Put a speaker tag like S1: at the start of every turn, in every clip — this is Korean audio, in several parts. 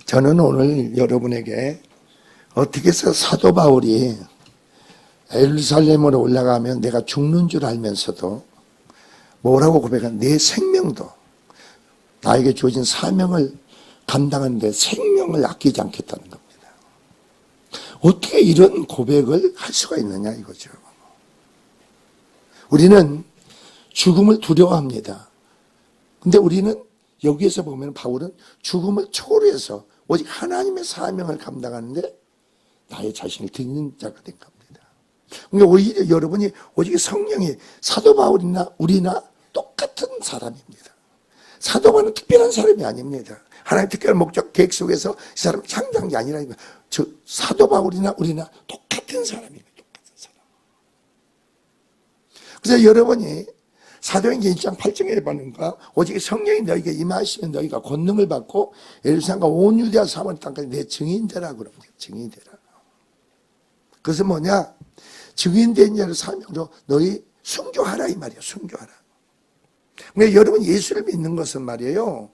S1: 저는 오늘 여러분에게 어떻게 해서 사도 바울이 예루살렘으로 올라가면 내가 죽는 줄 알면서도 뭐라고 고백한 내 생명도 나에게 주어진 사명을 감당하는데 생명을 아끼지 않겠다는 겁니다. 어떻게 이런 고백을 할 수가 있느냐 이거죠. 우리는 죽음을 두려워합니다. 근데 우리는 여기에서 보면 바울은 죽음을 초월해서 오직 하나님의 사명을 감당하는데 나의 자신을 드리는 자가 된 겁니다. 그러니까 오히려 여러분이 오직 성령이 사도 바울이나 우리나 똑같은 사람입니다. 사도 바울은 특별한 사람이 아닙니다. 하나님의 특별한 목적 계획 속에서 이 사람이 창조한 게 아니라 사도 바울이나 우리나 똑같은 사람입니다. 똑같은 사람. 그래서 여러분이 사도행전 1장 8절에 보니까 오직 성령이 너희에게 임하시면 너희가 권능을 받고 예루살렘과 온 유대와 사마리아 땅까지 내 증인되라 그럽니다. 증인되라. 그것은 뭐냐? 증인된 자를 사명으로 너희 순교하라 이 말이에요. 순교하라. 근데 여러분 예수를 믿는 것은 말이에요.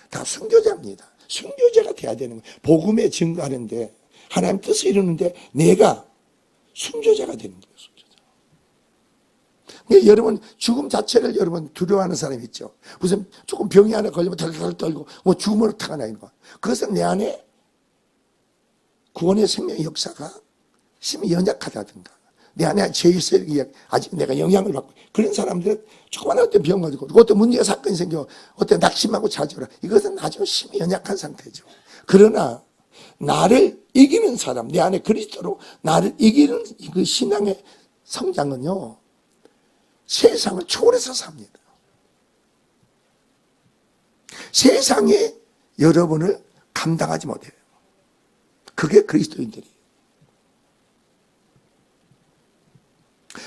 S1: 다 순교자입니다. 순교자가 돼야 되는 거예요. 복음에 증거하는데 하나님 뜻을 이루는데 내가 순교자가 되는 거예요. 그러니까 여러분 죽음 자체를 여러분 두려워하는 사람이 있죠. 무슨 조금 병이 하나 걸리면 덜덜 떨고 뭐 죽음으로 타거나 이런 거. 그것은 내 안에 구원의 생명의 역사가 심히 연약하다든가 내 안에 죄의식이 아직 내가 영향을 받고 그런 사람들은 조그만 어떤 병 가지고 어떤 문제가 사건이 생겨 어떤 낙심하고 좌절하 이것은 아주 심히 연약한 상태죠. 그러나 나를 이기는 사람 내 안에 그리스도로 나를 이기는 그 신앙의 성장은요 세상을 초월해서 삽니다. 세상이 여러분을 감당하지 못해요. 그게 그리스도인들이에요.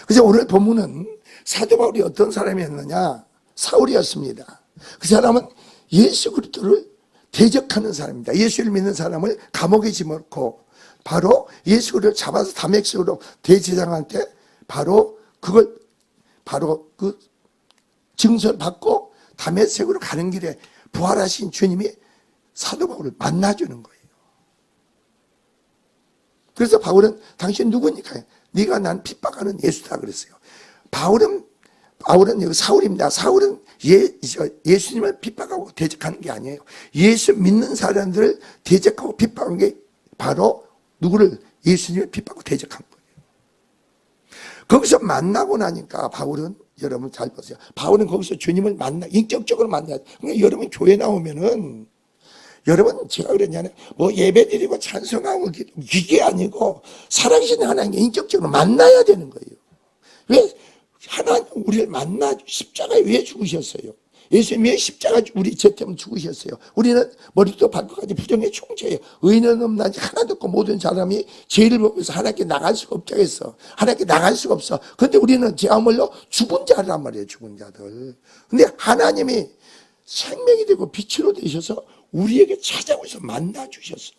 S1: 그래서 오늘 본문은 사도 바울이 어떤 사람이었느냐? 사울이었습니다. 그 사람은 예수 그리스도를 대적하는 사람입니다. 예수를 믿는 사람을 감옥에 집어넣고 바로 예수를 잡아서 다메섹으로 대제사장할 때 바로 그 증서를 받고 다메섹으로 가는 길에 부활하신 주님이 사도 바울을 만나주는 거예요. 그래서 바울은 당신 누구니까? 네가 난 핍박하는 예수다 그랬어요. 바울은 여기 사울입니다. 사울은 예수님을 핍박하고 대적하는 게 아니에요. 예수 믿는 사람들을 대적하고 핍박한 게 바로 누구를 예수님을 핍박하고 대적한 거예요. 거기서 만나고 나니까 바울은 여러분 잘 보세요. 바울은 거기서 주님을 인격적으로 만나야 돼요. 그러니까 여러분 교회 나오면은 여러분 제가 그랬냐면 뭐 예배드리고 찬송하고 이게 아니고 살아계신 하나님께 인격적으로 만나야 되는 거예요. 왜? 하나님 우리를 십자가에 왜 죽으셨어요? 예수님이 왜 십자가 우리 죄 때문에 죽으셨어요? 우리는 머리부터 발끝까지 부정의 총체예요. 의인은 없나 하나도 없고 모든 사람이 죄를 보면서 하나님께 나갈 수가 없다고 했어. 하나님께 나갈 수가 없어. 근데 우리는 죄아물로 죽은 자란 말이에요. 죽은 자들. 근데 하나님이 생명이 되고 빛으로 되셔서 우리에게 찾아오셔서 만나주셨어.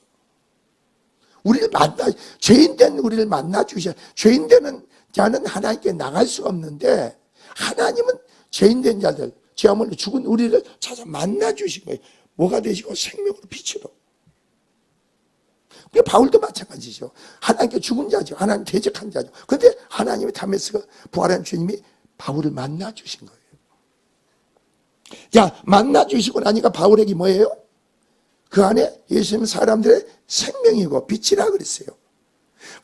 S1: 죄인된 우리를 만나주셔. 죄인되는 자는 하나님께 나갈 수가 없는데 하나님은 죄인된 자들, 죄아물로 죽은 우리를 찾아 만나주신 거예요. 뭐가 되시고 생명으로 빛으로. 바울도 마찬가지죠. 하나님께 죽은 자죠. 하나님 대적한 자죠. 그런데 하나님의 다메섹 부활한 주님이 바울을 만나주신 거예요. 자, 만나주시고 나니까 바울에게 뭐예요? 그 안에 예수님은 사람들의 생명이고 빛이라 그랬어요.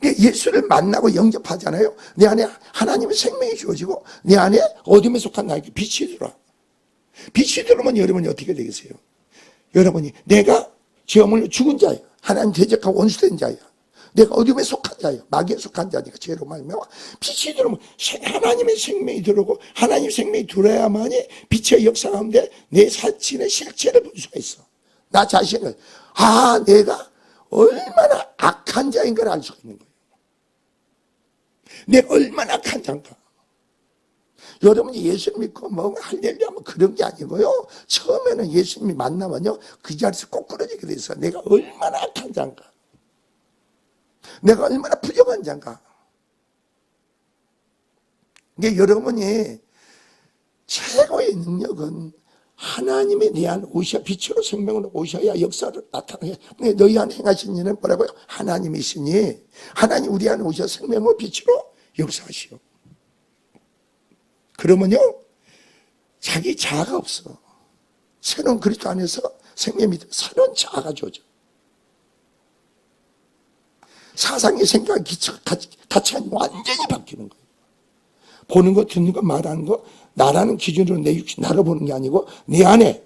S1: 예수를 만나고 영접하잖아요. 내 안에 하나님의 생명이 주어지고 내 안에 어둠에 속한 나에게 빛이 들어와. 빛이 들어오면 여러분이 어떻게 되겠어요? 여러분이 내가 죄아물로 죽은 자야. 하나님 대적하고 원수된 자야. 내가 어둠에 속한 자야. 마귀에 속한 자니까 죄로 말미암아 빛이 들어오면 하나님의 생명이 들어오고 하나님의 생명이 들어야만이 빛의 역사 가운데 내 자신의 실체를 볼 수가 있어. 나 자신을 내가 얼마나 악한 자인 걸 알 수가 있는 거예요. 내가 얼마나 악한 자인가. 여러분이 예수를 믿고 뭐 할렐루야 하면 그런 게 아니고요. 처음에는 예수님이 만나면요 그 자리에서 꼭 끊어지게 돼 있어. 내가 얼마나 악한 자인가. 내가 얼마나 부정한 자인가. 이게 여러분이 최고의 능력은 하나님이 내 안 오셔 빛으로 생명으로 오셔야 역사를 나타나게. 너희 안 행하신 일은 뭐라고요? 하나님이시니 하나님 우리 안에 오셔 생명으로 빛으로 역사하시오. 그러면요 자기 자아가 없어. 새로운 그리스도 안에서 생명이 새로운 자아가 주어져. 사상의 생각이 가치관이 완전히 바뀌는 거예요. 보는 거, 듣는 거, 말하는 거, 나라는 기준으로 내 육신, 나를 보는 게 아니고 내 안에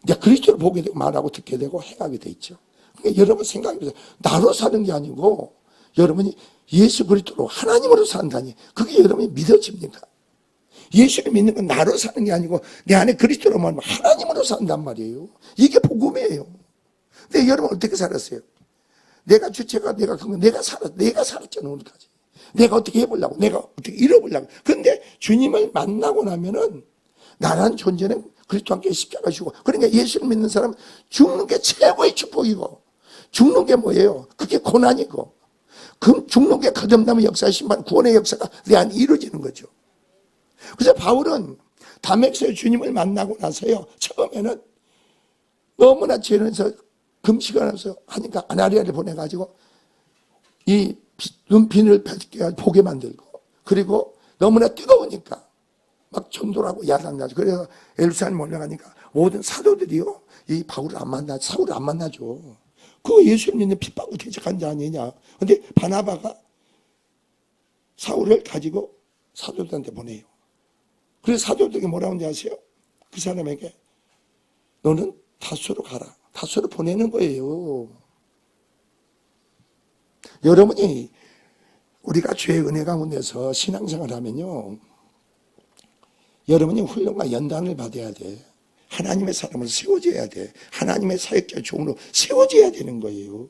S1: 이제 그리스도를 보게 되고 말하고 듣게 되고 행하게 돼 있죠. 그러니까 여러분 생각해보세요. 나로 사는 게 아니고 여러분이 예수 그리스도로 하나님으로 산다니 그게 여러분이 믿어집니까? 예수를 믿는 건 나로 사는 게 아니고 내 안에 그리스도로 말하면 하나님으로 산단 말이에요. 이게 복음이에요. 근데 여러분 어떻게 살았어요? 내가 주체가 내가 그러면 내가 살았잖아 오늘까지. 내가 어떻게 해보려고 내가 어떻게 잃어보려고. 근데 주님을 만나고 나면은 나라는 존재는 그리스도와 함께 십자가 지고 그러니까 예수를 믿는 사람은 죽는 게 최고의 축복이고 죽는 게 뭐예요? 그게 고난이고 죽는 게 거듭남의 역사 신발 구원의 역사가 내 안에 이루어지는 거죠. 그래서 바울은 다메섹에서 주님을 만나고 나서요 처음에는 너무나 죄에서 금식을 하면서 하니까 아나니아를 보내가지고 이 눈비늘 보게 만들고 그리고 너무나 뜨거우니까 막 전도하고 야단나죠. 그래서 예루살렘 올라가니까 모든 사도들이요 이 바울을 안 만나 사울을 안 만나죠. 그거 예수를 믿는 핍박으로 대적한 자 아니냐. 근데 바나바가 사울을 가지고 사도들한테 보내요. 그래서 사도들에게 뭐라고 하는지 아세요? 그 사람에게 너는 다소로 가라. 다소로 보내는 거예요. 여러분이 우리가 죄의 은혜 가운데서 신앙생활을 하면요 여러분이 훈련과 연단을 받아야 돼. 하나님의 사람으로 세워져야 돼. 하나님의 사역자 종으로 세워져야 되는 거예요.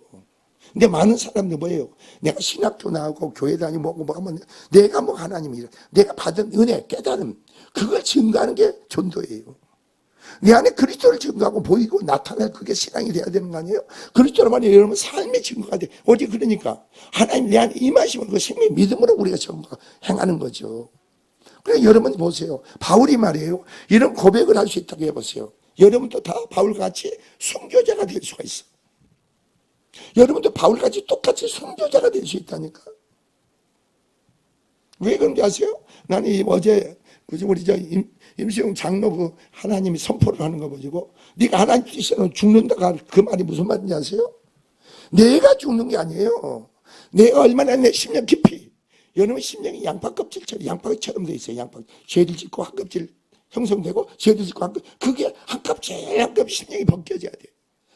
S1: 근데 많은 사람들 뭐예요? 내가 신학교 나오고 교회 다니고 뭐 하면 내가 뭐 하나님이 내가 받은 은혜 깨달음 그걸 증거하는 게 전도예요. 내 안에 그리스도를 증거하고 보이고 나타낼 그게 신앙이 돼야 되는 거 아니에요? 그리스도로 말이에요. 여러분 삶의 증거가 돼. 어디 그러니까 하나님 내 안에 임하시면 그 생명 믿음으로 우리가 증거 행하는 거죠. 그러니까 여러분 보세요. 바울이 말이에요. 이런 고백을 할 수 있다고 해보세요. 여러분도 다 바울같이 순교자가 될 수가 있어. 여러분도 바울같이 똑같이 순교자가 될 수 있다니까. 왜 그런지 아세요? 나는 어제 우리 임수영 장로 그 하나님이 선포를 하는 거 보시고 네가 하나님 뜻이면 죽는다가 그 말이 무슨 말인지 아세요? 내가 죽는 게 아니에요. 내가 얼마나 내 심령 깊이 여러분 심령이 양파 껍질처럼 양파처럼 돼 있어요. 양파 죄를 짓고 한 껍질 형성되고 죄를 짓고 한 껍질 그게 한 껍질 한 껍질 심령이 벗겨져야 돼.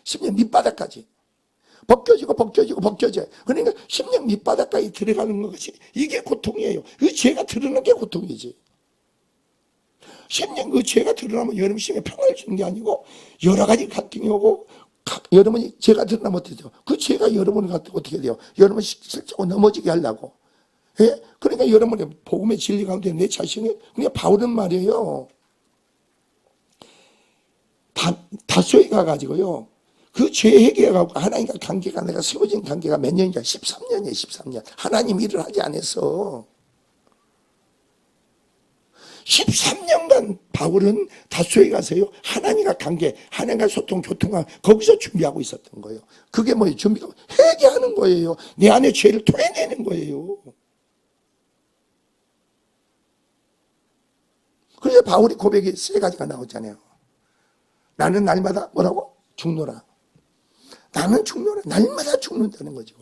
S1: 심령 밑바닥까지 벗겨져요. 그러니까 심령 밑바닥까지 들어가는 것이 이게 고통이에요. 그 죄가 드러나는 게 고통이지. 심령 그 죄가 드러나면 여러분 심에 평안을 주는 게 아니고 여러 가지 갈등이 오고 여러분이 죄가 드러나면 어떻게 돼요? 그 죄가 여러분을 어떻게 돼요? 여러분 실적으로 넘어지게 하려고. 예? 그러니까 여러분의 복음의 진리 가운데 내 자신을 그냥 바울은 말이에요. 다소에 가가지고요. 그 죄 해결하고 하나님과 관계가 내가 세워진 관계가 몇 년이냐? 13년이에요. 13년. 하나님 일을 하지 않았어. 13년간 바울은 다소에 가서요. 하나님과 관계, 하나님과 소통, 교통하고 거기서 준비하고 있었던 거예요. 그게 뭐예요? 준비가 회개하는 거예요. 내 안에 죄를 토해내는 거예요. 그래서 바울이 고백이 세 가지가 나오잖아요. 나는 날마다 뭐라고? 죽노라. 나는 죽노라. 날마다 죽는다는 거죠.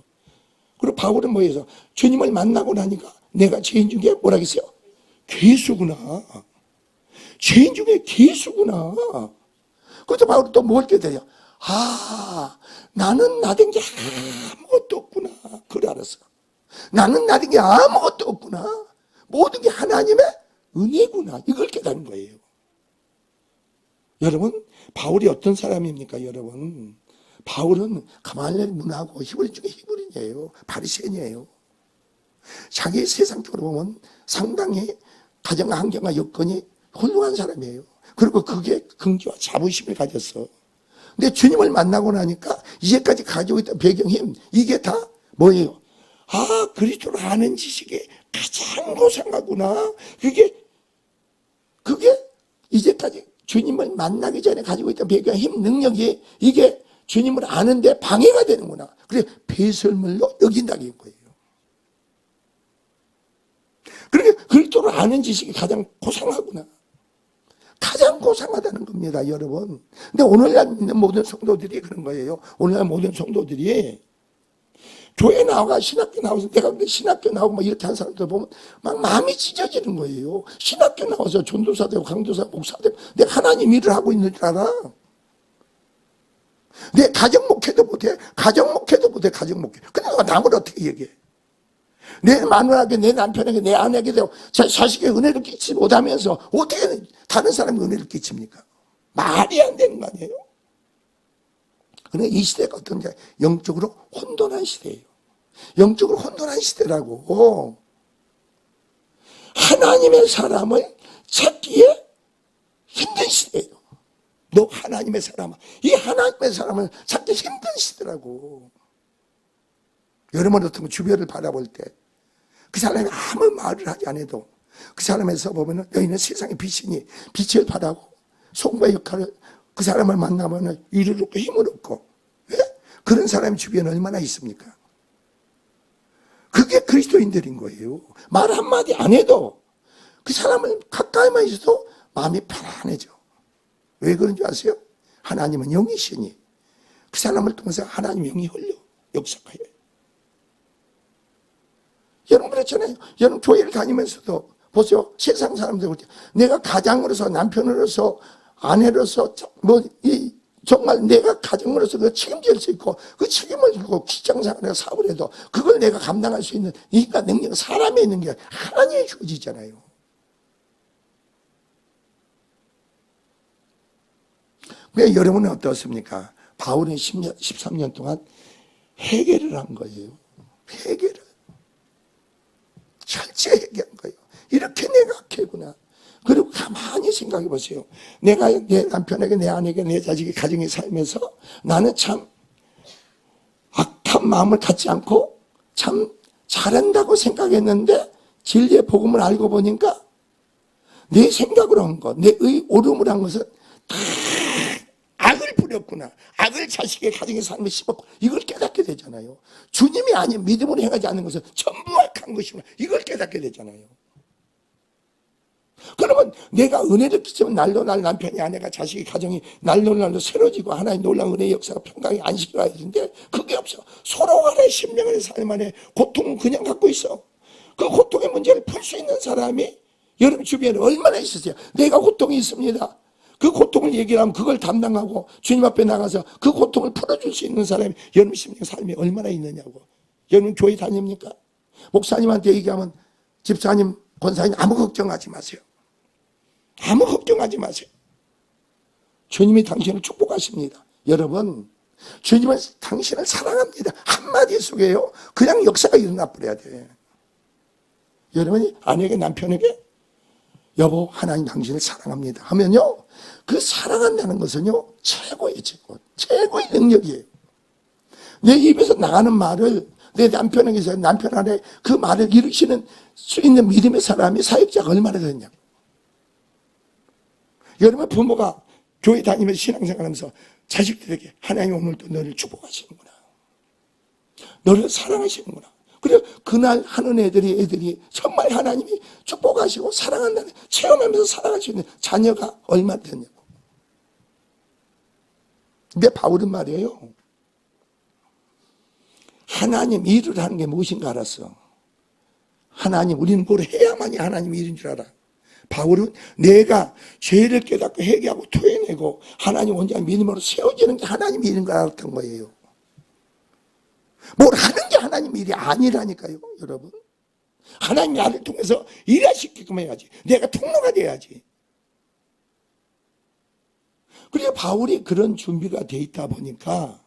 S1: 그리고 바울은 뭐해서 주님을 만나고 나니까 내가 죄인 중에 뭐라겠어요? 괴수구나. 죄인 중에 괴수구나. 그래서 바울이 또 뭘 깨달아요? 아, 나는 나된 게 아무것도 없구나. 그걸 알았어. 나는 나된 게 아무것도 없구나. 모든 게 하나님의 은혜구나. 이걸 깨닫는 거예요. 여러분, 바울이 어떤 사람입니까, 여러분? 바울은 가말리엘 문화고 히브리 중에 히브리인이에요. 바리새인이에요. 자기 세상적으로 보면 상당히 가정과 환경과 여건이 훌륭한 사람이에요. 그리고 그게 긍지와 자부심을 가졌어. 근데 주님을 만나고 나니까 이제까지 가지고 있던 배경힘 이게 다 뭐예요? 아, 그리스도를 아는 지식이 가장 고상하구나. 그게 이제까지 주님을 만나기 전에 가지고 있던 배경 힘, 능력이 이게 주님을 아는데 방해가 되는구나. 그래 배설물로 여긴다는 거예요. 그러니까 그리스도를 아는 지식이 가장 고상하구나. 가장 고상하다는 겁니다, 여러분. 근데 오늘날 믿는 모든 성도들이 그런 거예요. 오늘날 모든 성도들이 교회 나와가 신학교 나와서 내가 근데 신학교 나오고 막 이렇게 한 사람들 보면 막 마음이 찢어지는 거예요. 신학교 나와서 전도사 되고 강도사, 목사 되고 내가 하나님 일을 하고 있는 줄 알아? 내 가정 목회도 못해. 가정 목회도 못해. 가정 목회. 근데 너가 남을 어떻게 얘기해? 내 마누라에게, 내 남편에게, 내 아내에게, 자식에게 은혜를 끼치지 못하면서 어떻게 다른 사람이 은혜를 끼칩니까? 말이 안 되는 거 아니에요? 그러니까 이 시대가 어떤지 영적으로 혼돈한 시대예요. 영적으로 혼돈한 시대라고. 하나님의 사람을 찾기에 힘든 시대예요. 너 하나님의 사람아. 이 하나님의 사람을 찾기 힘든 시대라고. 여러분 어떤 주변을 바라볼 때 그 사람이 아무 말을 하지 않아도 그 사람에서 보면은 너희는 세상의 빛이니 빛을 발하고 송과 역할을 그 사람을 만나면은 위를 얻고 힘을 얻고 예? 그런 사람이 주변에 얼마나 있습니까? 그게 그리스도인들인 거예요. 말 한마디 안 해도 그 사람을 가까이만 있어도 마음이 편안해져. 왜 그런 줄 아세요? 하나님은 영이시니 그 사람을 통해서 하나님 영이 흘려 역사해요. 여러분 그렇잖아요. 여러분 교회를 다니면서도 보세요. 세상 사람들 볼 때 내가 가장으로서 남편으로서 아내로서 정말 내가 가정으로서 그 책임질 수 있고 그 책임을 지고 직장생활에 사업을 해도 그걸 내가 감당할 수 있는 인간 능력 사람에 있는 게 하나님의 주어지잖아요. 왜 여러분은 어떻습니까? 바울은 13년 동안 회개를 한 거예요. 회개를. 철저히 회개한 거예요. 이렇게 내가 악했구나. 그리고 가만히 생각해 보세요. 내가 내 남편에게, 내 아내에게, 내 자식이 가정에 살면서 나는 참 악한 마음을 갖지 않고 참 잘한다고 생각했는데 진리의 복음을 알고 보니까 내 생각으로 한 것, 내 오름을 한 것은 다 악을 부렸구나. 악을 자식의 가정에 삶에 씹었고 이걸 깨닫게 되잖아요. 주님이 아닌 믿음으로 행하지 않는 것은 전부 악한 것이구나. 이걸 깨닫게 되잖아요. 그러면 내가 은혜를 끼치면 날로 날 남편이 아내가 자식이 가정이 날로 날로 새로지고 하나님 놀라운 은혜의 역사가 평강이 안식이 와야 되는데 그게 없어. 서로 간에 신명의 삶 안에 고통은 그냥 갖고 있어. 그 고통의 문제를 풀 수 있는 사람이 여러분 주변에 얼마나 있으세요? 내가 고통이 있습니다. 그 고통을 얘기하면 그걸 담당하고 주님 앞에 나가서 그 고통을 풀어줄 수 있는 사람이 여러분 심령 삶이 얼마나 있느냐고. 여러분 교회 다닙니까? 목사님한테 얘기하면 집사님, 권사님 아무 걱정하지 마세요. 아무 걱정하지 마세요. 주님이 당신을 축복하십니다. 여러분 주님은 당신을 사랑합니다. 한마디 속에요 그냥 역사가 일어나 버려야 돼. 여러분이 아내에게 남편에게 여보 하나님 당신을 사랑합니다 하면요 그 사랑한다는 것은요 최고의 최고의 능력이에요. 내 입에서 나가는 말을 내 남편에게서 남편 안에 그 말을 이루시는 수 있는 믿음의 사람이 사역자가 얼마나 되느냐. 여러분 부모가 교회 다니면서 신앙생활하면서 자식들에게 하나님 오늘도 너를 축복하시는구나. 너를 사랑하시는구나. 그래서 그날 하는 애들이 정말 하나님이 축복하시고 사랑한다는 체험하면서 살아갈 수 있는 자녀가 얼마나 되냐고. 근데 바울은 말이에요. 하나님 일을 하는 게 무엇인가 알았어. 하나님 우리는 뭘 해야만이 하나님 일인 줄 알아. 바울은 내가 죄를 깨닫고 회개하고 토해내고 하나님 온전한 믿음으로 세워지는 게 하나님 일인 걸 알았던 거예요. 뭘 하는 게 하나님 일이 아니라니까요, 여러분. 하나님 나를 통해서 일하시게끔 해야지. 내가 통로가 돼야지. 그래서 바울이 그런 준비가 돼 있다 보니까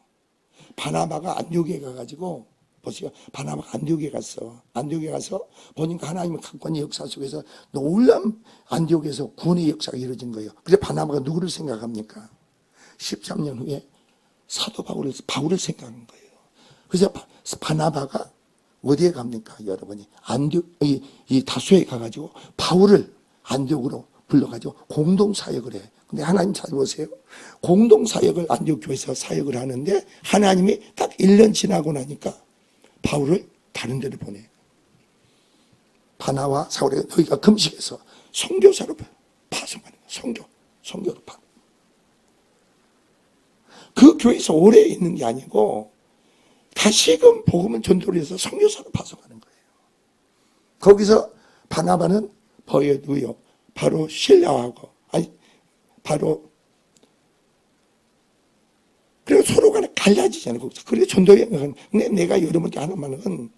S1: 바나바가 안디옥에 가가지고 보세요. 바나바가 안디옥에 갔어. 안디옥에 가서 보니까 하나님의 강권의 역사 속에서 놀라운 안디옥에서 구원의 역사가 이루어진 거예요. 그래서 바나바가 누구를 생각합니까? 13년 후에 사도 바울을 생각한 거예요. 그래서 바나바가 어디에 갑니까? 여러분이 안디옥 이 다소에 가가지고 바울을 안디옥으로 불러가지고 공동사역을 해. 근데 하나님 잘 보세요. 공동사역을 안디옥교회에서 사역을 하는데 하나님이 딱 1년 지나고 나니까 바울을 다른 데로 보내. 바나와 사울이 너희가 금식해서 선교사로 파송하는 거야. 선교로 파. 그 교회에서 오래 있는 게 아니고 다시금 복음을 전도를 해서 선교사로 파송하는 거예요. 거기서 바나바는 버여두요. 바로 신라하고 바로 그리고 서로가 갈라지잖아요. 거기서. 그래서 전도여행을 근데 내가 여러분께 하는 말은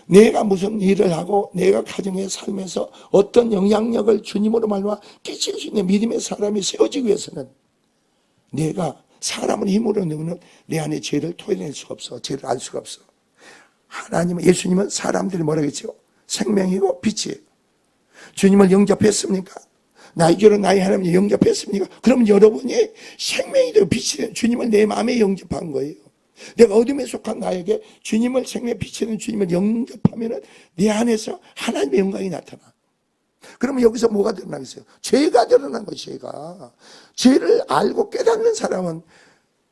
S1: 내가 무슨 일을 하고 내가 가정의 삶에서 어떤 영향력을 주님으로 말미암아 끼칠 수 있는 믿음의 사람이 세워지기 위해서는 내가 사람을 힘으로 넣으면 내 안에 죄를 토해낼 수가 없어. 죄를 알 수가 없어. 하나님은 예수님은 사람들이 뭐라고 했죠? 생명이고 빛이에요. 주님을 영접했습니까? 나이저로 나의 하나님을 영접했습니까? 그럼 여러분이 생명이 되고 빛이 되는 주님을 내 마음에 영접한 거예요. 내가 어둠에 속한 나에게 주님을 생명의 빛이 되는 주님을 영접하면 내 안에서 하나님의 영광이 나타나. 그러면 여기서 뭐가 드러나겠어요? 죄가 드러난 거예요. 죄를 알고 깨닫는 사람은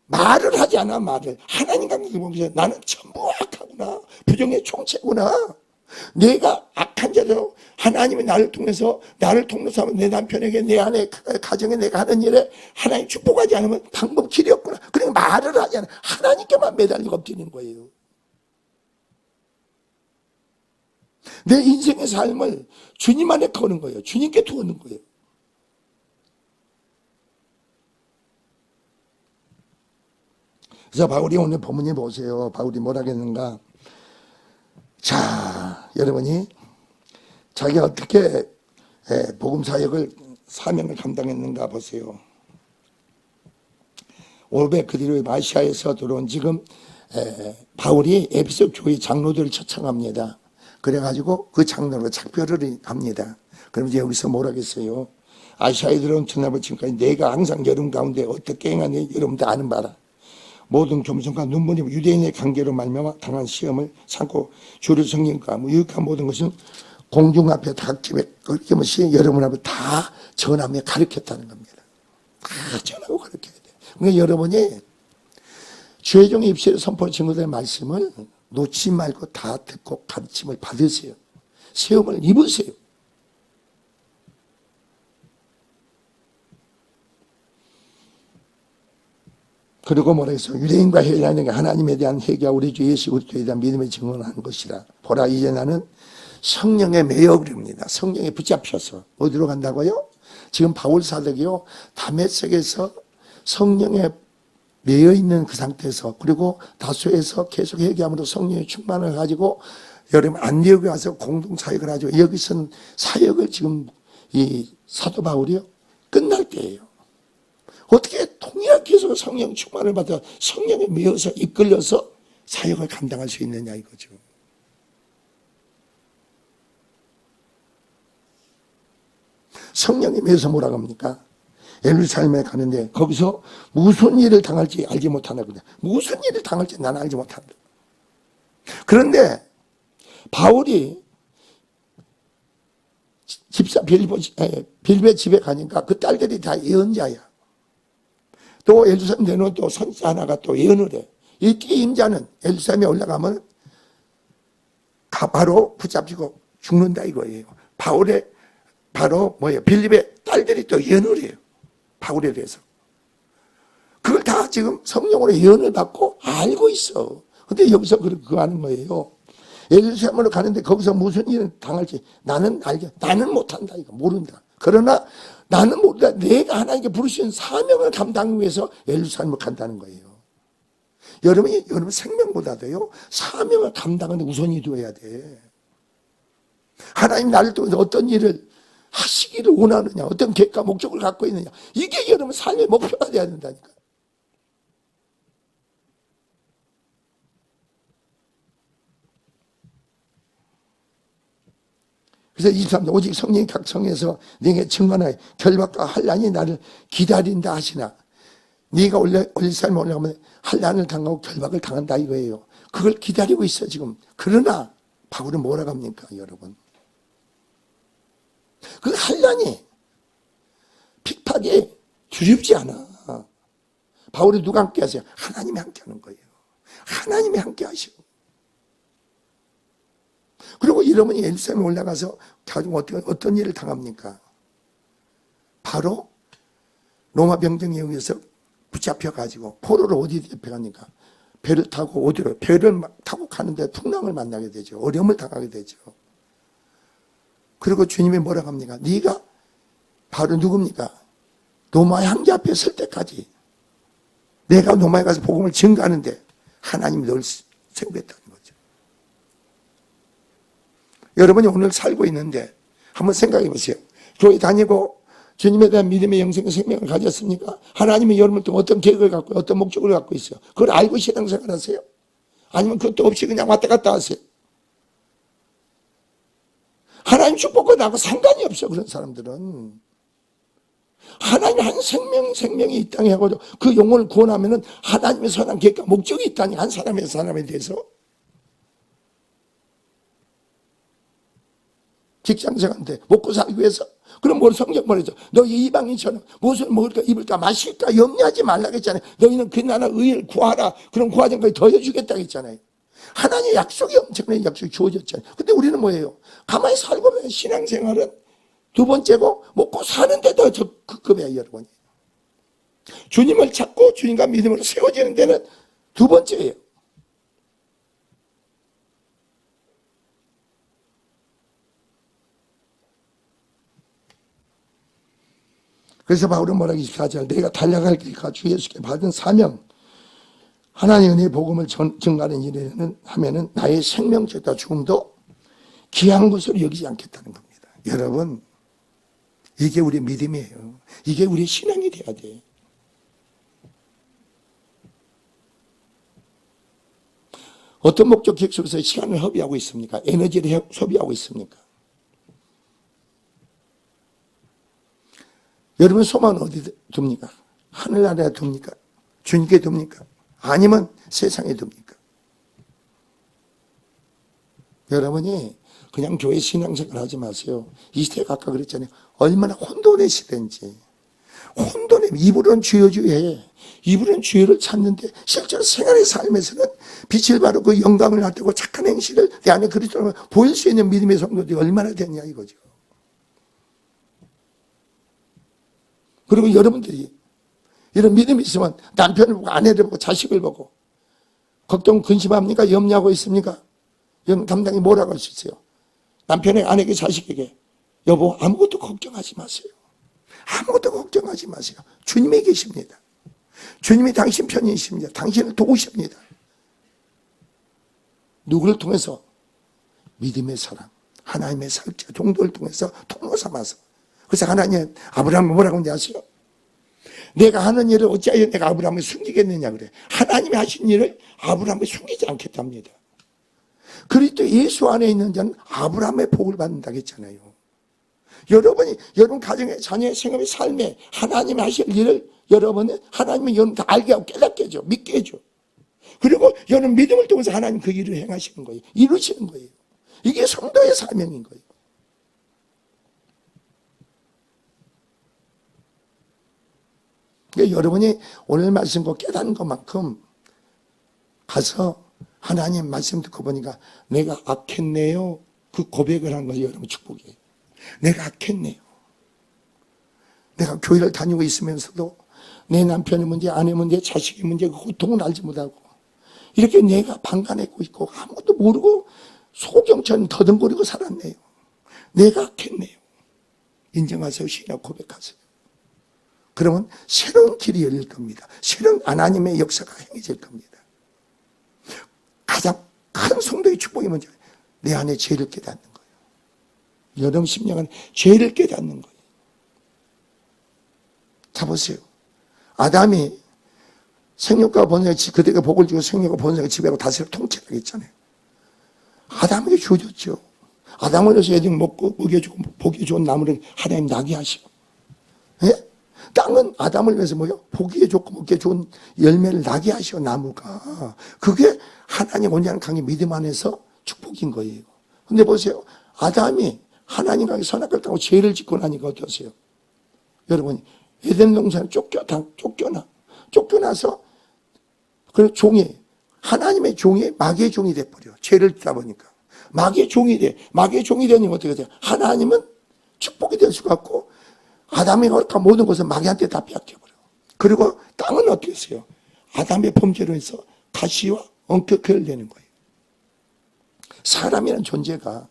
S1: 말을 하지 않아. 말을 하나님과 보면서 나는 전부 악하구나, 부정의 총체구나, 내가 악한 자로 하나님이 나를 통해서 내 남편에게 내 아내 가정에 내가 하는 일에 하나님 축복하지 않으면 방법 길이 없구나. 그냥 말을 하지 않아. 하나님께만 매달리고 엎드리는 거예요. 내 인생의 삶을 주님 안에 거는 거예요. 주님께 두는 거예요. 그래서 바울이 오늘 본문에 보세요. 바울이 뭐라고 했는가. 자, 여러분이 자기가 어떻게 복음사역을 사명을 감당했는가 보세요. 올백 그 뒤로 아시아에서 들어온 지금 바울이 에베소 교회 장로들을 초청합니다. 그래가지고 그 장로로 작별을 합니다. 그럼 이제 여기서 뭐라고 했어요? 아시아에 들어온 전합을 지금까지 내가 항상 여러분 가운데 어떻게 행하니 여러분도 아는 바라. 모든 겸손과 눈물이 유대인의 관계로 말미암아 당한 시험을 삼고 주를 성령과 유익한 모든 것은 공중 앞에 닥치며 그렇게 여러분 앞에 다 전하며 가르쳤다는 겁니다. 다 전하고 가르쳐야 돼요. 그러니까 여러분이 죄종의 입술에 선포한 친구들의 말씀을 놓지 말고 다 듣고 가르침을 받으세요. 세움을 입으세요. 그리고 뭐라 했어요? 유대인과 헬라인에게 하나님에 대한 회개와 우리 주 예수 그리스도에 대한 믿음을 증언하는 것이라. 보라, 이제 나는 성령에 매여 그럽니다. 성령에 붙잡혀서 어디로 간다고요? 지금 바울 사도기요 다메섹에서 성령에 매여 있는 그 상태에서, 그리고 다소에서 계속 회개함으로 성령의 충만을 가지고 여러분 안디옥에 와서 공동 사역을 하죠. 여기서는 사역을 지금 이 사도 바울이요 끝날 때예요. 어떻게 통역해서 성령 충만을 받아 성령에 매여서 이끌려서 사역을 감당할 수 있느냐 이거죠. 성령에 매여서 뭐라고 합니까? 예루살렘에 가는데 거기서 무슨 일을 당할지 알지 못한다. 무슨 일을 당할지 나는 알지 못한다. 그런데 바울이 집사 빌베 집에 가니까 그 딸들이 다 예언자야. 또 예루살렘 내놓은 또 선사 하나가 또 예언을 해. 이 임자는 예루살렘에 올라가면 바로 붙잡히고 죽는다 이거예요. 바울의 바로 빌립의 딸들이 또 예언을 해요. 바울에 대해서. 그걸 다 지금 성령으로 예언을 받고 알고 있어. 근데 여기서 그거 하는 거예요. 예루살렘으로 가는데 거기서 무슨 일을 당할지 나는 알게, 나는 못한다 이거 모른다. 그러나 나는 모른다. 내가 하나님께 부르신 사명을 감당하기 위해서 예루살렘을 간다는 거예요. 여러분 생명보다도요 사명을 감당하는 데 우선이 되어야 돼. 하나님 나를 통해서 어떤 일을 하시기를 원하느냐, 어떤 계획과 목적을 갖고 있느냐, 이게 여러분 삶의 목표가 돼야 된다니까. 그래서 23절 오직 성령이 각성해서 네게 증언하여 결박과 환난이 나를 기다린다 하시나. 네가 예루살렘에 올라가면 환난을 당하고 결박을 당한다 이거예요. 그걸 기다리고 있어 지금. 그러나 바울은 뭐라고 합니까 여러분? 그 환난이 생각이 두렵지 않아. 바울이 누가 함께 하세요? 하나님이 함께 하는 거예요. 하나님이 함께 하시고. 그리고 여러분이 예루살렘에 올라가서 가지고 어떤 일을 당합니까? 바로 로마 병정에 의해서 붙잡혀가지고 포로를 어디 잡혀갑니까? 배를 타고 어디로? 배를 타고 가는데 풍랑을 만나게 되죠. 어려움을 당하게 되죠. 그리고 주님이 뭐라고 합니까? 네가 바로 누굽니까? 로마의 황제 앞에 설 때까지 내가 로마에 가서 복음을 증거하는데 하나님이 널 생겼다는 거죠. 여러분이 오늘 살고 있는데 한번 생각해 보세요. 교회 다니고 주님에 대한 믿음의 영생의 생명을 가졌습니까? 하나님이 여러분을 통해 어떤 계획을 갖고 어떤 목적을 갖고 있어요. 그걸 알고 신앙생활 하세요? 아니면 그것도 없이 그냥 왔다 갔다 하세요? 하나님 축복과 나하고 상관이 없어. 그런 사람들은 하나님 한 생명이 이 땅에 하고 그 영혼을 구원하면은 하나님의 선한 계획과 목적이 있다니, 한 사람의 사람에 대해서. 직장생한테 먹고 살기 위해서. 그럼 뭘 성경 말이죠? 너희 이방인처럼 무엇을 먹을까 입을까 마실까 염려하지 말라고 했잖아요. 너희는 그 나라 의를 구하라. 그럼 구하전까지 더해주겠다고 했잖아요. 하나님의 약속이 엄청난 약속이 주어졌잖아요. 근데 우리는 뭐예요? 가만히 살고 보면 신앙생활은 두 번째고 먹고 사는데 더 적극급해요, 여러분이. 주님을 찾고 주님과 믿음으로 세워지는 데는 두 번째예요. 그래서 바울은 뭐라고 24절 내가 달려갈 길과 주 예수께 받은 사명 하나님의 은혜의 복음을 증가하는 일에는 하면은 나의 생명책과 죽음도 귀한 것으로 여기지 않겠다는 겁니다. 여러분, 이게 우리 믿음이에요. 이게 우리 신앙이 돼야 돼. 어떤 목적 계획 속에서 시간을 허비하고 있습니까? 에너지를 소비하고 있습니까? 여러분 소망은 어디 둡니까? 하늘나라에 둡니까? 주님께 둡니까? 아니면 세상에 둡니까? 여러분이 그냥 교회 신앙생활 하지 마세요. 이 시대가 아까 그랬잖아요. 얼마나 혼돈의 시대인지. 혼돈의 입으로는 주여 입으로는 주여를 찾는데 실제로 생활의 삶에서는 빛을 바르고 그 영광을 나타내고 착한 행실을 내 안에 그리스도로 보일 수 있는 믿음의 성도들이 얼마나 되냐 이거죠. 그리고 여러분들이 이런 믿음이 있으면 남편을 보고 아내를 보고 자식을 보고 걱정 근심합니까? 염려하고 있습니까? 여러분 담당이 뭐라고 할 수 있어요? 남편에게 아내에게 자식에게 여보 아무것도 걱정하지 마세요. 아무것도 걱정하지 마세요. 주님이 계십니다. 주님이 당신 편이십니다. 당신을 도우십니다. 누구를 통해서? 믿음의 사람, 하나님의 살자 종도를 통해서 통로 삼아서. 그래서 하나님 아브라함은 뭐라고 하는지 아세요? 내가 하는 일을 어찌하여 내가 아브라함을 숨기겠느냐 그래. 하나님이 하신 일을 아브라함을 숨기지 않겠답니다. 그리스도 예수 안에 있는 자는 아브라함의 복을 받는다고 했잖아요. 여러분이 여러분 가정의 자녀의 생업의 삶에 하나님이 하실 일을 여러분은 하나님이 여러분 다 알게 하고 깨닫게 해줘. 믿게 해줘. 그리고 여러분 믿음을 통해서 하나님 그 일을 행하시는 거예요. 이루시는 거예요. 이게 성도의 사명인 거예요. 그러니까 여러분이 오늘 말씀 꼭 깨닫는 것만큼 가서 하나님 말씀 듣고 보니까 내가 악했네요. 그 고백을 한 것이 여러분 축복이에요. 내가 악했네요. 내가 교회를 다니고 있으면서도 내 남편의 문제, 아내 문제, 자식의 문제, 그 고통을 알지 못하고 이렇게 내가 방관하고 있고 아무것도 모르고 소경처럼 더듬거리고 살았네요. 내가 악했네요. 인정하세요. 신앙 고백하세요. 그러면 새로운 길이 열릴 겁니다. 새로운 하나님의 역사가 행해질 겁니다. 가장 큰 성도의 축복이 뭔지 내 안에 죄를 깨닫는 거예요. 여러분 심령은 죄를 깨닫는 거예요. 자 보세요. 아담이 생육과 번성에 그들에게 복을 주고 생육과 번성에 지배하고 다스리고 통치하게 했잖아요. 아담에게 주어졌죠. 아담을 위해서 애들 먹고 먹여주고 보기 좋은 나무를 하나님 나게 하시고, 예? 땅은 아담을 위해서 뭐요? 보기에 좋고 먹기에 좋은 열매를 나게 하시오. 나무가 그게 하나님 온전한 강의 믿음 안에서 축복인 거예요. 근데 보세요. 아담이 하나님과 선악을 따고 죄를 짓고 나니까 어떠세요? 여러분 에덴 동산에 쫓겨나서 그 종이, 하나님의 종이 마귀의 종이 돼버려. 죄를 짓다 보니까. 마귀의 종이 돼. 마귀의 종이 되면 어떻게 돼요? 하나님은 축복이 될 수가 없고, 아담이 옳다 모든 것을 마귀한테 다 빼앗겨버려. 그리고 땅은 어떻게 했어요? 아담의 범죄로 해서 가시와 엉켜결 되는 거예요. 사람이라는 존재가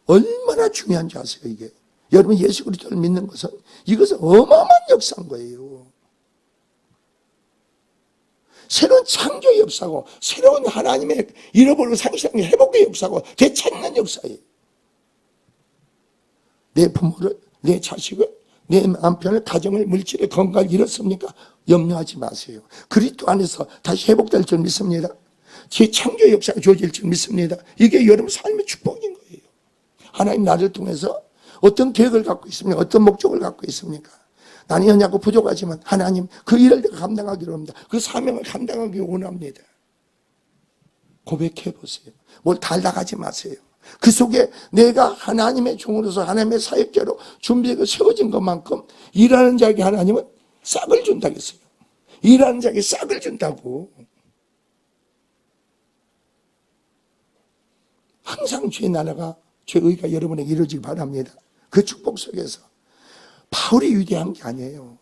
S1: 얼마나 중요한지 아세요, 이게? 여러분, 예수 그리스도를 믿는 것은 이것은 어마어마한 역사인 거예요. 새로운 창조의 역사고, 새로운 하나님의 잃어버리고 상실한 회복의 역사고, 되찾는 역사예요. 내 부모를, 내 자식을, 내 남편을, 가정을, 물질을, 건강을 잃었습니까? 염려하지 마세요. 그리스도 안에서 다시 회복될 줄 믿습니다. 재창조의 역사가 주어질 줄 믿습니다. 이게 여러분 삶의 축복인 거예요. 하나님 나를 통해서 어떤 계획을 갖고 있습니까? 어떤 목적을 갖고 있습니까? 나는 연약하고 부족하지만 하나님 그 일을 내가 감당하기로 합니다. 그 사명을 감당하기 원합니다. 고백해 보세요. 뭘 달라가지 마세요. 그 속에 내가 하나님의 종으로서 하나님의 사역자로 준비되고 세워진 것만큼 일하는 자에게 하나님은 싹을 준다고 했어요. 일하는 자에게 싹을 준다고. 항상 주의 나라가, 주의 의가 여러분에게 이루어지기 바랍니다. 그 축복 속에서 바울이 위대한 게 아니에요.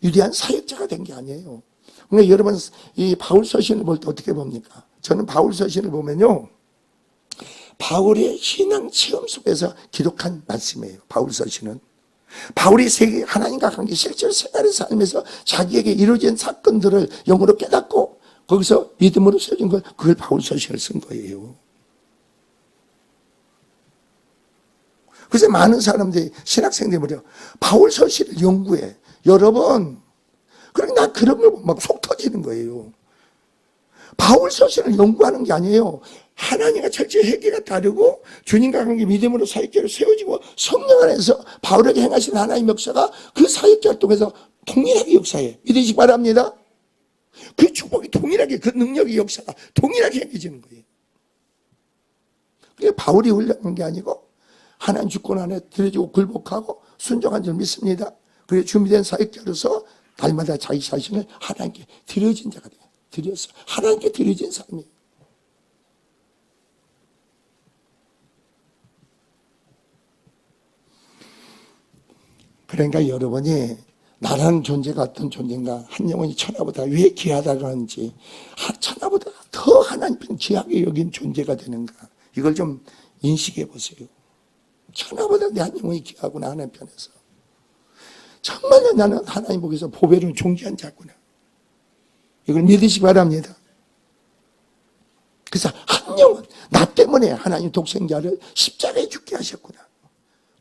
S1: 위대한 사역자가 된 게 아니에요. 그러니까 여러분 이 바울 서신을 볼 때 어떻게 봅니까? 저는 바울 서신을 보면요, 바울의 신앙 체험 속에서 기록한 말씀이에요. 바울 서신은 바울이 세계 하나님과 관계 실제로 생활의 삶에서 자기에게 이루어진 사건들을 영으로 깨닫고 거기서 믿음으로 세워진 걸, 그걸 바울 서신을 쓴 거예요. 그래서 많은 사람들이, 신학생들이 뭐래요? 바울 서신을 연구해. 여러분, 그러니까 나 그런 걸 막 속 터지는 거예요. 바울 서신을 연구하는 게 아니에요. 하나님과 철저히 회개가 다르고 주님과 관계 믿음으로 사역자로 세워지고 성령 안에서 바울에게 행하신 하나님의 역사가 그 사역자 활동에서 동일하게 역사해. 믿으시기 바랍니다. 그 축복이 동일하게, 그 능력의 역사가 동일하게 행해지는 거예요. 그게 바울이 훈련한 게 아니고 하나님 주권 안에 들여지고 굴복하고 순종한 줄 믿습니다. 그래 준비된 사역자로서 날마다 자기 자신을 하나님께 드려진 자가 돼요. 드렸어. 하나님께 드려진 삶이에요. 그러니까 여러분이 나라는 존재가 어떤 존재인가, 한 영혼이 천하보다 왜 귀하다고 하는지, 천하보다 더 하나님 편 귀하게 여긴 존재가 되는가, 이걸 좀 인식해 보세요. 천하보다 내 한 영혼이 귀하구나, 하나님 편에서. 정말로 나는 하나님 보기에서 보배로운 존귀한 자구나. 이걸 믿으시기 바랍니다. 그래서 한 영혼, 나 때문에 하나님 독생자를 십자가에 죽게 하셨구나.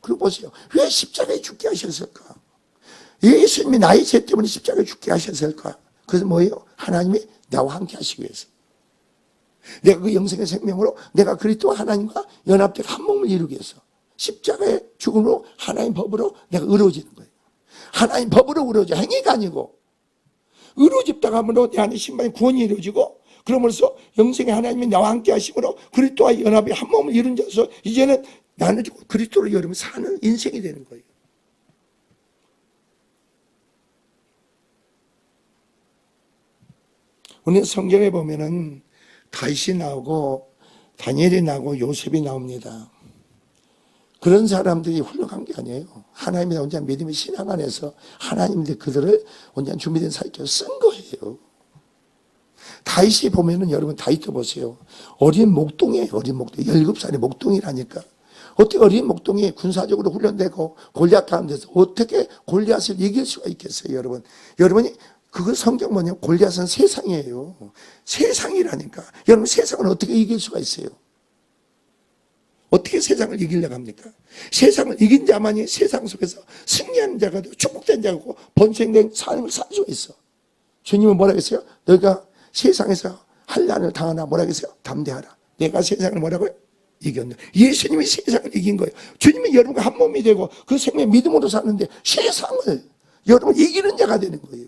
S1: 그리고 보세요. 왜 십자가에 죽게 하셨을까? 예수님이 나의 죄 때문에 십자가에 죽게 하셨을까? 그래서 뭐예요? 하나님이 나와 함께 하시기 위해서. 내가 그 영생의 생명으로 내가 그리스도와 하나님과 연합되어 한 몸을 이루기 위해서 십자가의 죽음으로 하나님 법으로 내가 의로워지는 거예요. 하나님 법으로 의로워져. 행위가 아니고 의로워집다가 함으로 내 안에 신방의 구원이 이루어지고, 그러면서 영생의 하나님이 나와 함께 하심으로 그리스도와 연합이 한 몸을 이룬 자서 이제는 나는 그리스도로 여러분 사는 인생이 되는 거예요. 오늘 성경에 보면은 다윗이 나오고 다니엘이 나오고 요셉이 나옵니다. 그런 사람들이 훌륭한 게 아니에요. 하나님의 온전한 믿음의 신앙 안에서 하나님들 그들을 온전한 준비된 사역자로 쓴 거예요. 다윗이 보면은 여러분 다윗도 보세요. 어린 목동이에요. 어린 목동. 17살의 목동이라니까. 어떻게 어린 목동이 군사적으로 훈련되고 골리앗 가운데서 어떻게 골리앗을 이길 수가 있겠어요, 여러분? 여러분이 그거 성경 뭐냐면 골리앗은 세상이에요. 세상이라니까. 여러분 세상은 어떻게 이길 수가 있어요? 어떻게 세상을 이기려고 합니까? 세상을 이긴 자만이 세상 속에서 승리하는 자가 되고 축복된 자고 번성된 삶을 살 수 있어. 주님은 뭐라고 했어요? 너희가 세상에서 환난을 당하나 뭐라고 했어요? 담대하라. 내가 세상을 뭐라고요? 이겼네. 예수님이 세상을 이긴 거예요. 주님이 여러분과 한 몸이 되고 그 생명 믿음으로 사는데 세상을 여러분 이기는 자가 되는 거예요.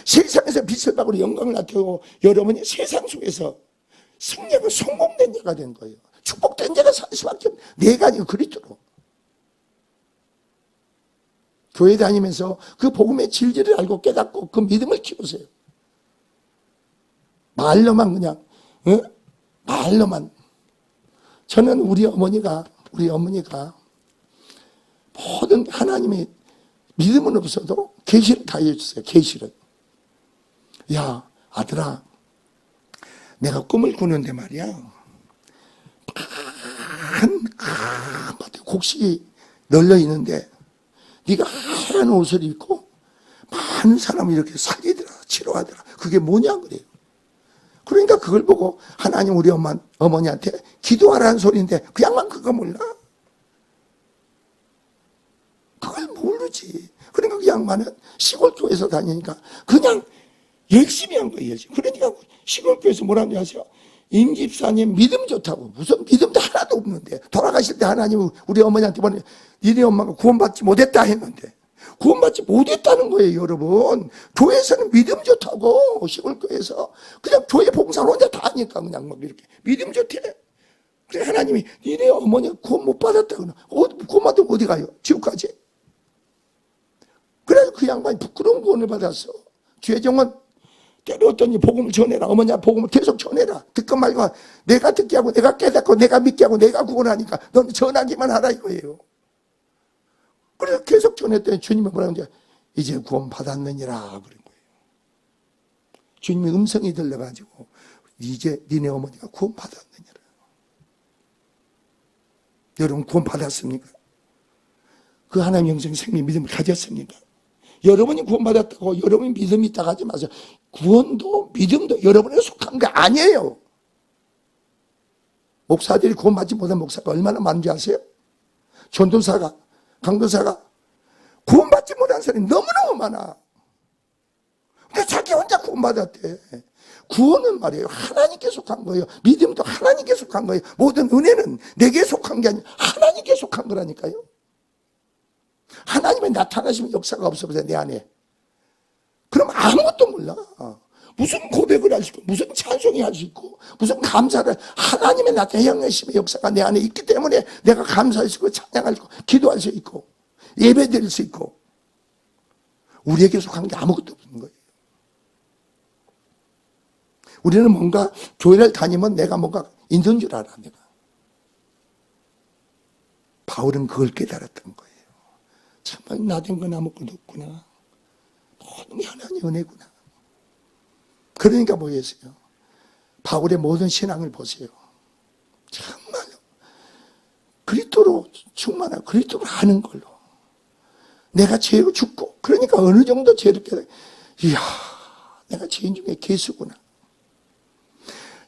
S1: 세상에서 빛을 받고 영광을 나타내고 여러분이 세상 속에서 승리하고 성공된 자가 된 거예요. 축복된 자가 살 수밖에 없는, 내가 아니고 그리스도로. 교회 다니면서 그 복음의 진리를 알고 깨닫고 그 믿음을 키우세요. 말로만 그냥, 말로만. 저는 우리 어머니가 모든 하나님의 믿음은 없어도 계시를 다 해주세요. 계시를. 야, 아들아, 내가 꿈을 꾸는데 말이야. 곡식이 널려 있는데 네가 하얀 옷을 입고 많은 사람을 이렇게 살리더라, 치료하더라. 그게 뭐냐 그래요. 그러니까 그걸 보고 하나님 우리 어머니한테 기도하라는 소리인데 그 양반 그거 몰라. 그걸 모르지. 그러니까 그 양반은 시골 교회에서 다니니까 그냥 열심히 한 거예요. 열심히. 그러니까 시골 교회에서 뭐라는지 아세요? 임 집사님 믿음 좋다고. 무슨 믿음도 하나도 없는데 돌아가실 때 하나님 우리 어머니한테 보내 니네 엄마가 구원받지 못했다 했는데 구원받지 못했다는 거예요. 여러분, 교회에서는 믿음 좋다고. 시골 교회에서 그냥 교회 봉사를 혼자 다 하니까 그냥 막 이렇게 믿음 좋대. 그래 하나님이 니네 어머니가 구원 못 받았다 그러나 구원 받으면 어디 가요? 지옥 가지. 그래서 그 양반이 부끄러운 구원을 받았어. 죄정은 때렸더니 복음을 전해라. 어머니야 복음을 계속 전해라. 듣고 말고 내가 듣게 하고 내가 깨닫고 내가 믿게 하고 내가 구원하니까 넌 전하기만 하라 이거예요. 그래서 계속 전했더니 주님이 뭐라고 하는지 이제 구원 받았느니라 그런 거예요. 주님의 음성이 들려가지고 이제 니네 어머니가 구원 받았느니라. 여러분 구원 받았습니까? 그 하나님의 영생 생명 믿음을 가졌습니까? 여러분이 구원받았다고 여러분이 믿음이 있다고 하지 마세요. 구원도 믿음도 여러분에 속한 게 아니에요. 목사들이 구원받지 못한 목사가 얼마나 많은지 아세요? 전도사가, 강도사가 구원받지 못한 사람이 너무너무 많아. 근데 자기 혼자 구원받았대. 구원은 말이에요. 하나님께 속한 거예요. 믿음도 하나님께 속한 거예요. 모든 은혜는 내게 속한 게 아니라 하나님께 속한 거라니까요. 하나님의 나타나시면 역사가 없어서 내 안에. 그럼 아무것도 몰라. 무슨 고백을 할 수 있고, 무슨 찬송이 할 수 있고, 무슨 감사를, 하나님의 나타나심의 역사가 내 안에 있기 때문에 내가 감사할 수 있고, 찬양할 수 있고, 기도할 수 있고, 예배 드릴 수 있고, 우리에게 속한 게 아무것도 없는 거예요. 우리는 뭔가 교회를 다니면 내가 뭔가 있는 줄 알아, 내가. 바울은 그걸 깨달았던 거예요. 정말 나된 건 아무것도 없구나. 모든 게 하나님의 은혜구나. 그러니까 뭐였어요? 바울의 모든 신앙을 보세요. 정말 그리스도로 충만하고 그리스도로 하는 걸로. 내가 죄로 죽고 그러니까 어느 정도 죄를 깨달아. 이야, 내가 죄인 중에 괴수구나.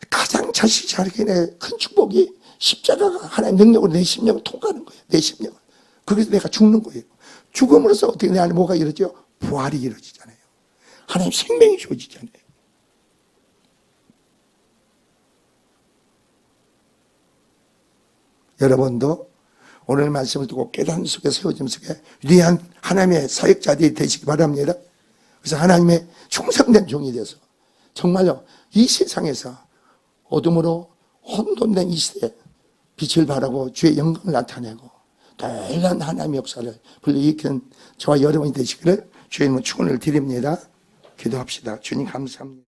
S1: 가장 자식 자르게 큰 축복이 십자가가 하나님의 능력으로 내 심령을 통과하는 거예요. 내 심령을. 그래서 내가 죽는 거예요. 죽음으로써 어떻게 내 안에 뭐가 이루어져요? 부활이 이루어지잖아요. 하나님 생명이 주어지잖아요. 여러분도 오늘 말씀을 듣고 깨닫는 속에 세워짐 속에 위대한 하나님의 사역자들이 되시기 바랍니다. 그래서 하나님의 충성된 종이 되어서 정말로 이 세상에서 어둠으로 혼돈된 이 시대에 빛을 발하고 주의 영광을 나타내고 놀라운 하나님의 역사를 불러일으키는 저와 여러분이 되시기를 주의 이름으로 축원을 드립니다. 기도합시다. 주님 감사합니다.